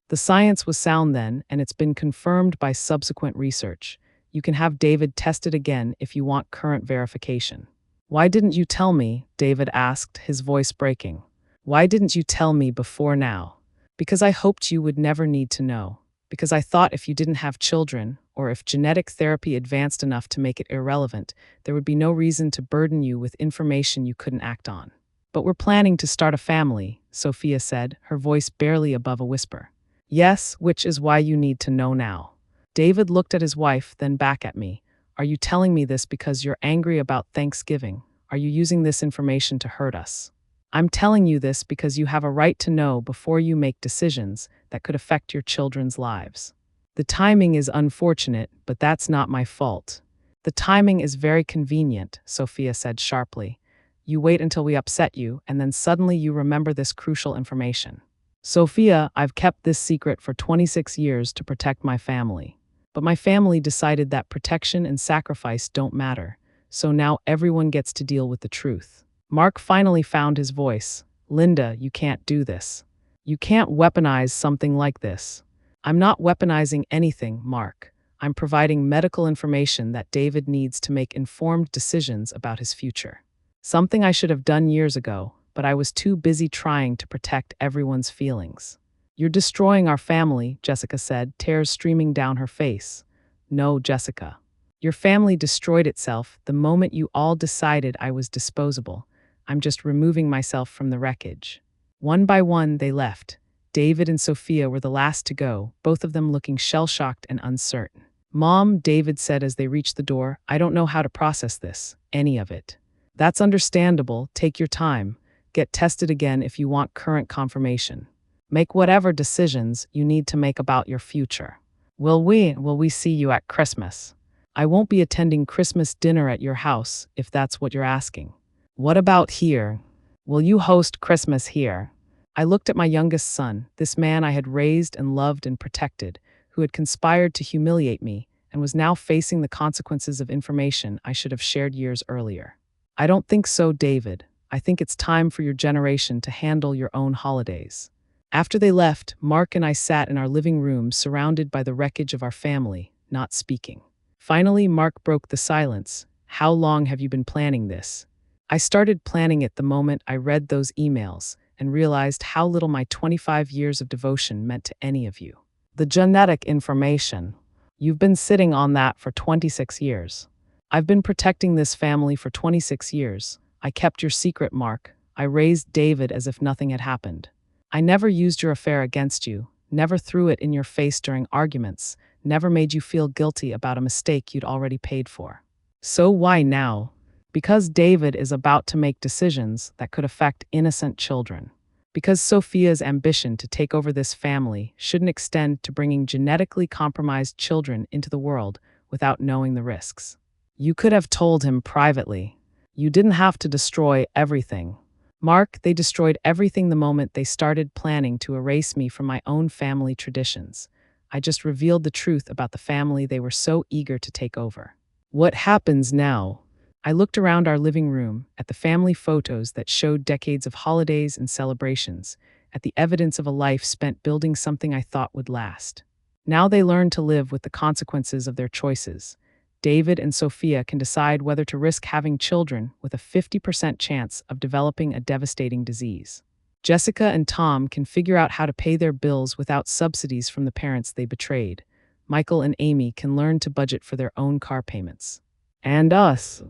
The science was sound then, and it's been confirmed by subsequent research. You can have David tested again if you want current verification. Why didn't you tell me? David asked, his voice breaking. Why didn't you tell me before now? Because I hoped you would never need to know. Because I thought if you didn't have children, or if genetic therapy advanced enough to make it irrelevant, there would be no reason to burden you with information you couldn't act on. But we're planning to start a family, Sophia said, her voice barely above a whisper. Yes, which is why you need to know now. David looked at his wife, then back at me. Are you telling me this because you're angry about Thanksgiving? Are you using this information to hurt us? I'm telling you this because you have a right to know before you make decisions that could affect your children's lives. The timing is unfortunate, but that's not my fault. The timing is very convenient, Sophia said sharply. You wait until we upset you, and then suddenly you remember this crucial information. Sophia, I've kept this secret for 26 years to protect my family. But my family decided that protection and sacrifice don't matter. so now everyone gets to deal with the truth. Mark finally found his voice. Linda, you can't do this. You can't weaponize something like this. I'm not weaponizing anything, Mark. I'm providing medical information that David needs to make informed decisions about his future. Something I should have done years ago, but I was too busy trying to protect everyone's feelings. You're destroying our family, Jessica said, tears streaming down her face. No, Jessica. Your family destroyed itself the moment you all decided I was disposable. I'm just removing myself from the wreckage. One by one, they left. David and Sophia were the last to go, both of them looking shell-shocked and uncertain. Mom, David said as they reached the door, I don't know how to process this, any of it. That's understandable. Take your time. Get tested again if you want current confirmation. Make whatever decisions you need to make about your future. Will we see you at Christmas? I won't be attending Christmas dinner at your house, if that's what you're asking. What about here? Will you host Christmas here? I looked at my youngest son, this man I had raised and loved and protected, who had conspired to humiliate me and was now facing the consequences of information I should have shared years earlier. I don't think so, David. I think it's time for your generation to handle your own holidays. After they left, Mark and I sat in our living room surrounded by the wreckage of our family, not speaking. Finally, Mark broke the silence. How long have you been planning this? I started planning it the moment I read those emails and realized how little my 25 years of devotion meant to any of you. The genetic information. You've been sitting on that for 26 years. I've been protecting this family for 26 years. I kept your secret, Mark. I raised David as if nothing had happened. I never used your affair against you, never threw it in your face during arguments, never made you feel guilty about a mistake you'd already paid for. So why now? Because David is about to make decisions that could affect innocent children. Because Sophia's ambition to take over this family shouldn't extend to bringing genetically compromised children into the world without knowing the risks. You could have told him privately. You didn't have to destroy everything. Mark, they destroyed everything the moment they started planning to erase me from my own family traditions. I just revealed the truth about the family they were so eager to take over. What happens now? I looked around our living room, at the family photos that showed decades of holidays and celebrations, at the evidence of a life spent building something I thought would last. Now they learn to live with the consequences of their choices. David and Sophia can decide whether to risk having children with a 50% chance of developing a devastating disease. Jessica and Tom can figure out how to pay their bills without subsidies from the parents they betrayed. Michael and Amy can learn to budget for their own car payments. And us.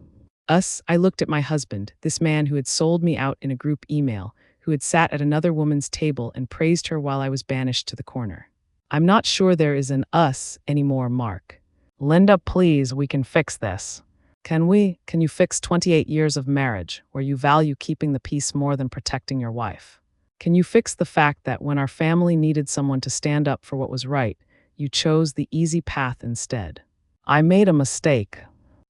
I looked at my husband, this man who had sold me out in a group email, who had sat at another woman's table and praised her while I was banished to the corner. I'm not sure there is an us anymore, Mark. Linda, please, we can fix this. Can we? Can you fix 28 years of marriage, where you value keeping the peace more than protecting your wife? Can you fix the fact that when our family needed someone to stand up for what was right, you chose the easy path instead? I made a mistake.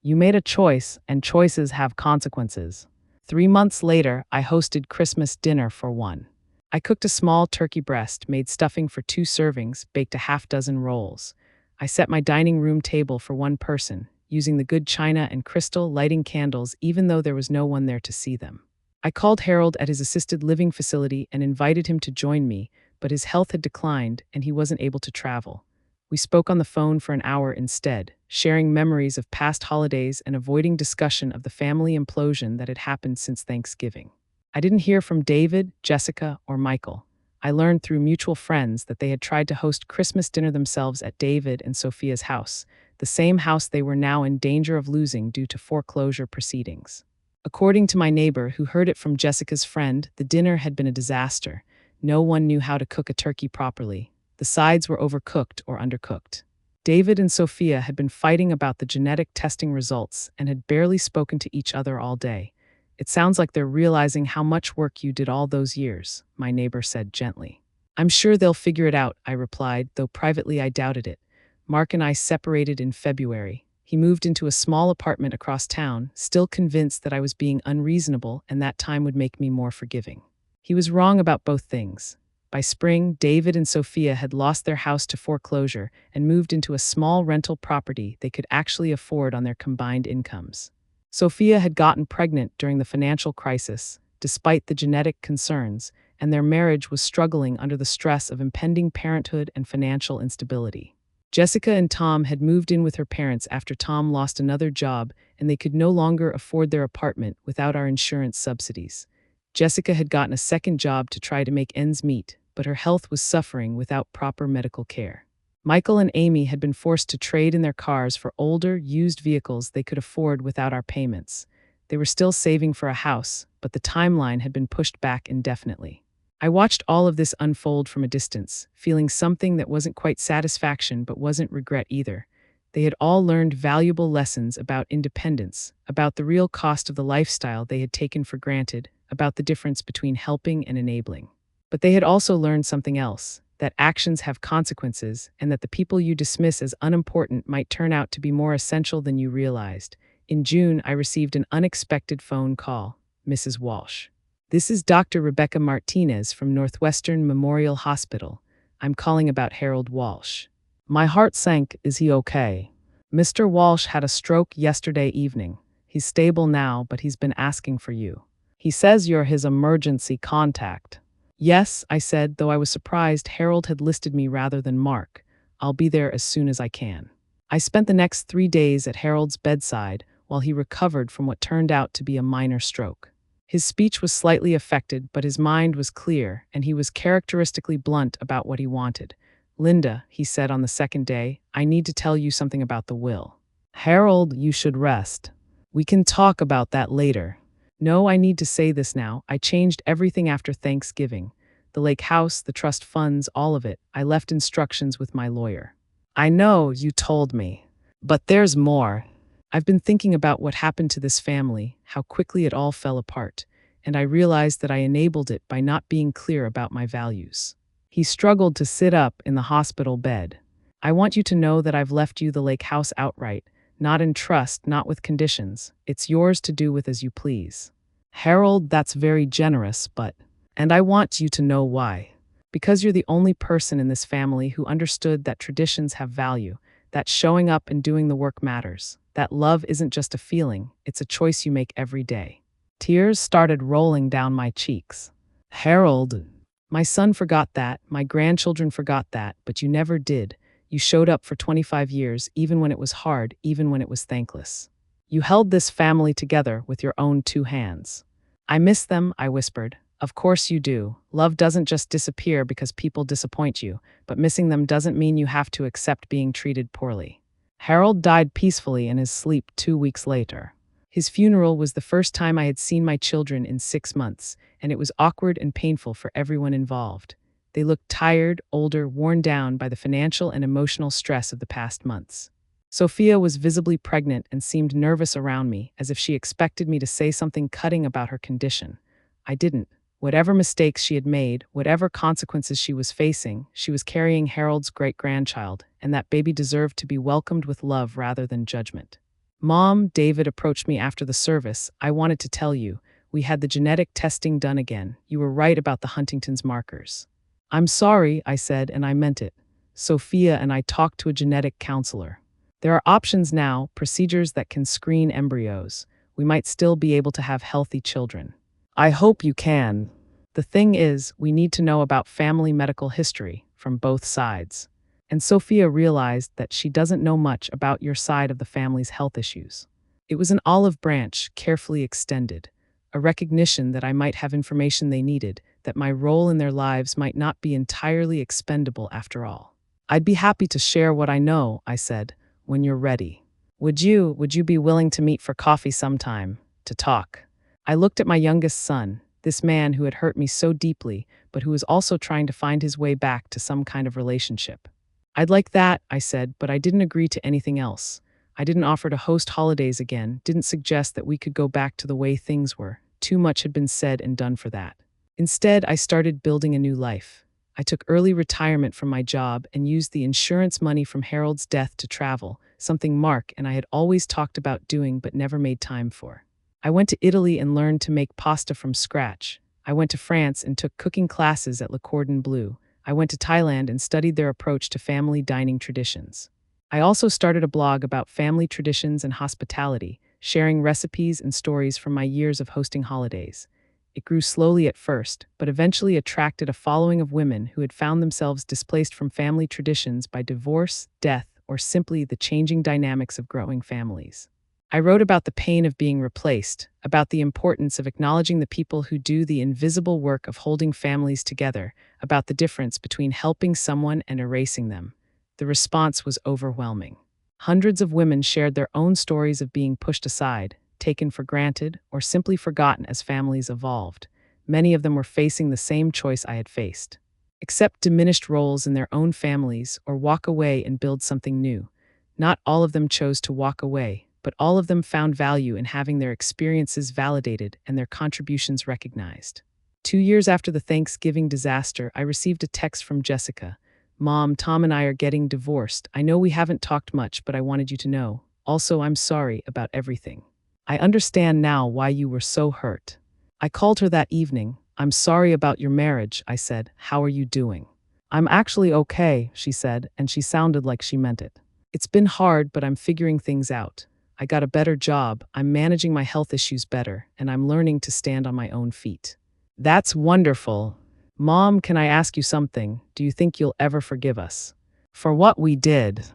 You made a choice, and choices have consequences. 3 months later, I hosted Christmas dinner for one. I cooked a small turkey breast, made stuffing for 2 servings, baked a half-dozen rolls. I set my dining room table for one person, using the good china and crystal, lighting candles even though there was no one there to see them. I called Harold at his assisted living facility and invited him to join me, but his health had declined and he wasn't able to travel. We spoke on the phone for an hour instead, sharing memories of past holidays and avoiding discussion of the family implosion that had happened since Thanksgiving. I didn't hear from David, Jessica, or Michael. I learned through mutual friends that they had tried to host Christmas dinner themselves at David and Sophia's house, the same house they were now in danger of losing due to foreclosure proceedings. According to my neighbor, who heard it from Jessica's friend, the dinner had been a disaster. No one knew how to cook a turkey properly. The sides were overcooked or undercooked. David and Sophia had been fighting about the genetic testing results and had barely spoken to each other all day. It sounds like they're realizing how much work you did all those years, my neighbor said gently. I'm sure they'll figure it out, I replied, though privately I doubted it. Mark and I separated in February. He moved into a small apartment across town, still convinced that I was being unreasonable and that time would make me more forgiving. He was wrong about both things. By spring, David and Sophia had lost their house to foreclosure and moved into a small rental property they could actually afford on their combined incomes. Sophia had gotten pregnant during the financial crisis, despite the genetic concerns, and their marriage was struggling under the stress of impending parenthood and financial instability. Jessica and Tom had moved in with her parents after Tom lost another job and they could no longer afford their apartment without our insurance subsidies. Jessica had gotten a second job to try to make ends meet, but her health was suffering without proper medical care. Michael and Amy had been forced to trade in their cars for older, used vehicles they could afford without our payments. They were still saving for a house, but the timeline had been pushed back indefinitely. I watched all of this unfold from a distance, feeling something that wasn't quite satisfaction but wasn't regret either. They had all learned valuable lessons about independence, about the real cost of the lifestyle they had taken for granted, about the difference between helping and enabling. But they had also learned something else, that actions have consequences and that the people you dismiss as unimportant might turn out to be more essential than you realized. In June, I received an unexpected phone call. Mrs. Walsh. This is Dr. Rebecca Martinez from Northwestern Memorial Hospital. I'm calling about Harold Walsh. My heart sank. Is he okay? Mr. Walsh had a stroke yesterday evening. He's stable now, but he's been asking for you. He says you're his emergency contact. Yes, I said, though I was surprised Harold had listed me rather than Mark. I'll be there as soon as I can. I spent the next 3 days at Harold's bedside while he recovered from what turned out to be a minor stroke. His speech was slightly affected, but his mind was clear, and he was characteristically blunt about what he wanted. Linda, he said on the second day, I need to tell you something about the will. Harold, you should rest. We can talk about that later. No, I need to say this now. I changed everything after Thanksgiving. The lake house, the trust funds, all of it. I left instructions with my lawyer. I know, you told me. But there's more. I've been thinking about what happened to this family, how quickly it all fell apart, and I realized that I enabled it by not being clear about my values. He struggled to sit up in the hospital bed. I want you to know that I've left you the lake house outright, not in trust, not with conditions. It's yours to do with as you please. Harold, that's very generous, but... And I want you to know why. Because you're the only person in this family who understood that traditions have value, that showing up and doing the work matters, that love isn't just a feeling, it's a choice you make every day. Tears started rolling down my cheeks. Harold, my son forgot that, my grandchildren forgot that, but you never did. You showed up for 25 years, even when it was hard, even when it was thankless. You held this family together with your own 2 hands. I miss them, I whispered. Of course you do. Love doesn't just disappear because people disappoint you, but missing them doesn't mean you have to accept being treated poorly. Harold died peacefully in his sleep 2 weeks later. His funeral was the first time I had seen my children in 6 months, and it was awkward and painful for everyone involved. They looked tired, older, worn down by the financial and emotional stress of the past months. Sophia was visibly pregnant and seemed nervous around me, as if she expected me to say something cutting about her condition. I didn't. Whatever mistakes she had made, whatever consequences she was facing, she was carrying Harold's great-grandchild, and that baby deserved to be welcomed with love rather than judgment. Mom, David approached me after the service. I wanted to tell you, we had the genetic testing done again. You were right about the Huntington's markers. I'm sorry, I said, and I meant it. Sophia and I talked to a genetic counselor. There are options now, procedures that can screen embryos. We might still be able to have healthy children. I hope you can. The thing is, we need to know about family medical history from both sides. And Sophia realized that she doesn't know much about your side of the family's health issues. It was an olive branch, carefully extended, a recognition that I might have information they needed, that my role in their lives might not be entirely expendable after all. I'd be happy to share what I know, I said, when you're ready. Would you be willing to meet for coffee sometime, to talk? I looked at my youngest son, this man who had hurt me so deeply, but who was also trying to find his way back to some kind of relationship. I'd like that, I said, but I didn't agree to anything else. I didn't offer to host holidays again, didn't suggest that we could go back to the way things were. Too much had been said and done for that. Instead, I started building a new life. I took early retirement from my job and used the insurance money from Harold's death to travel, something Mark and I had always talked about doing but never made time for. I went to Italy and learned to make pasta from scratch. I went to France and took cooking classes at Le Cordon Bleu. I went to Thailand and studied their approach to family dining traditions. I also started a blog about family traditions and hospitality, sharing recipes and stories from my years of hosting holidays. It grew slowly at first, but eventually attracted a following of women who had found themselves displaced from family traditions by divorce, death, or simply the changing dynamics of growing families. I wrote about the pain of being replaced, about the importance of acknowledging the people who do the invisible work of holding families together, about the difference between helping someone and erasing them. The response was overwhelming. Hundreds of women shared their own stories of being pushed aside, taken for granted, or simply forgotten as families evolved. Many of them were facing the same choice I had faced: accept diminished roles in their own families or walk away and build something new. Not all of them chose to walk away, but all of them found value in having their experiences validated and their contributions recognized. 2 years after the Thanksgiving disaster, I received a text from Jessica. "Mom, Tom and I are getting divorced. I know we haven't talked much, but I wanted you to know. Also, I'm sorry about everything. I understand now why you were so hurt." I called her that evening. "I'm sorry about your marriage," I said. "How are you doing?" "I'm actually okay," she said, and she sounded like she meant it. "It's been hard, but I'm figuring things out. I got a better job, I'm managing my health issues better, and I'm learning to stand on my own feet." "That's wonderful. Mom, can I ask you something? Do you think you'll ever forgive us for what we did?"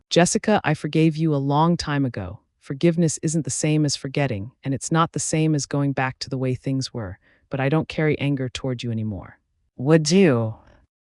"Jessica, I forgave you a long time ago. Forgiveness isn't the same as forgetting, and it's not the same as going back to the way things were, but I don't carry anger toward you anymore." "Would you?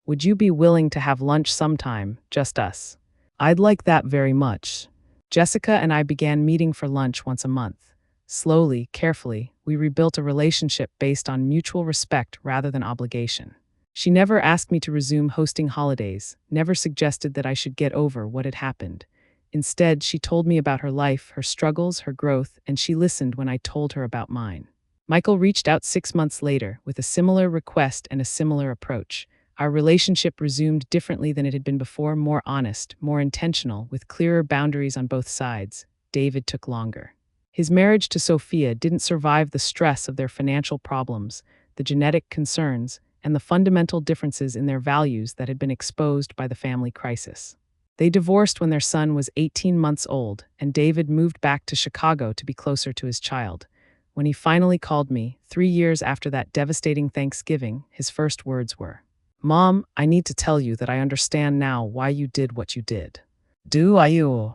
Would you be willing to have lunch sometime, just us?" "I'd like that very much." Jessica and I began meeting for lunch once a month. Slowly, carefully, we rebuilt a relationship based on mutual respect rather than obligation. She never asked me to resume hosting holidays, never suggested that I should get over what had happened. Instead, she told me about her life, her struggles, her growth, and she listened when I told her about mine. Michael reached out 6 months later with a similar request and a similar approach. Our relationship resumed differently than it had been before, more honest, more intentional, with clearer boundaries on both sides. David took longer. His marriage to Sophia didn't survive the stress of their financial problems, the genetic concerns, and the fundamental differences in their values that had been exposed by the family crisis. They divorced when their son was 18 months old, and David moved back to Chicago to be closer to his child. When he finally called me, 3 years after that devastating Thanksgiving, his first words were, "Mom, I need to tell you that I understand now why you did what you did." "Do you?"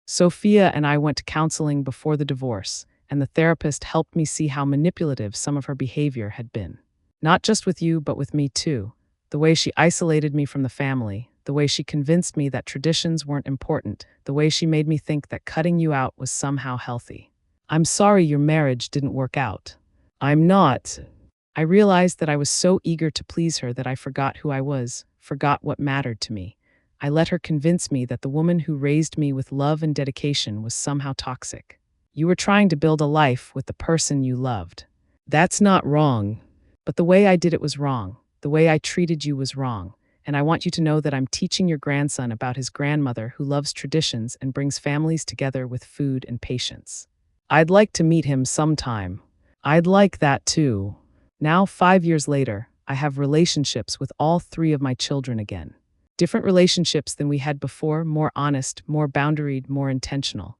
Sophia and I went to counseling before the divorce, and the therapist helped me see how manipulative some of her behavior had been. Not just with you, but with me too. The way she isolated me from the family, the way she convinced me that traditions weren't important, the way she made me think that cutting you out was somehow healthy. "I'm sorry your marriage didn't work out." "I'm not." I realized that I was so eager to please her that I forgot who I was, forgot what mattered to me. I let her convince me that the woman who raised me with love and dedication was somehow toxic. "You were trying to build a life with the person you loved." "That's not wrong." "But the way I did it was wrong. The way I treated you was wrong. And I want you to know that I'm teaching your grandson about his grandmother who loves traditions and brings families together with food and patience. I'd like to meet him sometime." "I'd like that too." Now, 5 years later, I have relationships with all 3 of my children again. Different relationships than we had before, more honest, more boundaried, more intentional.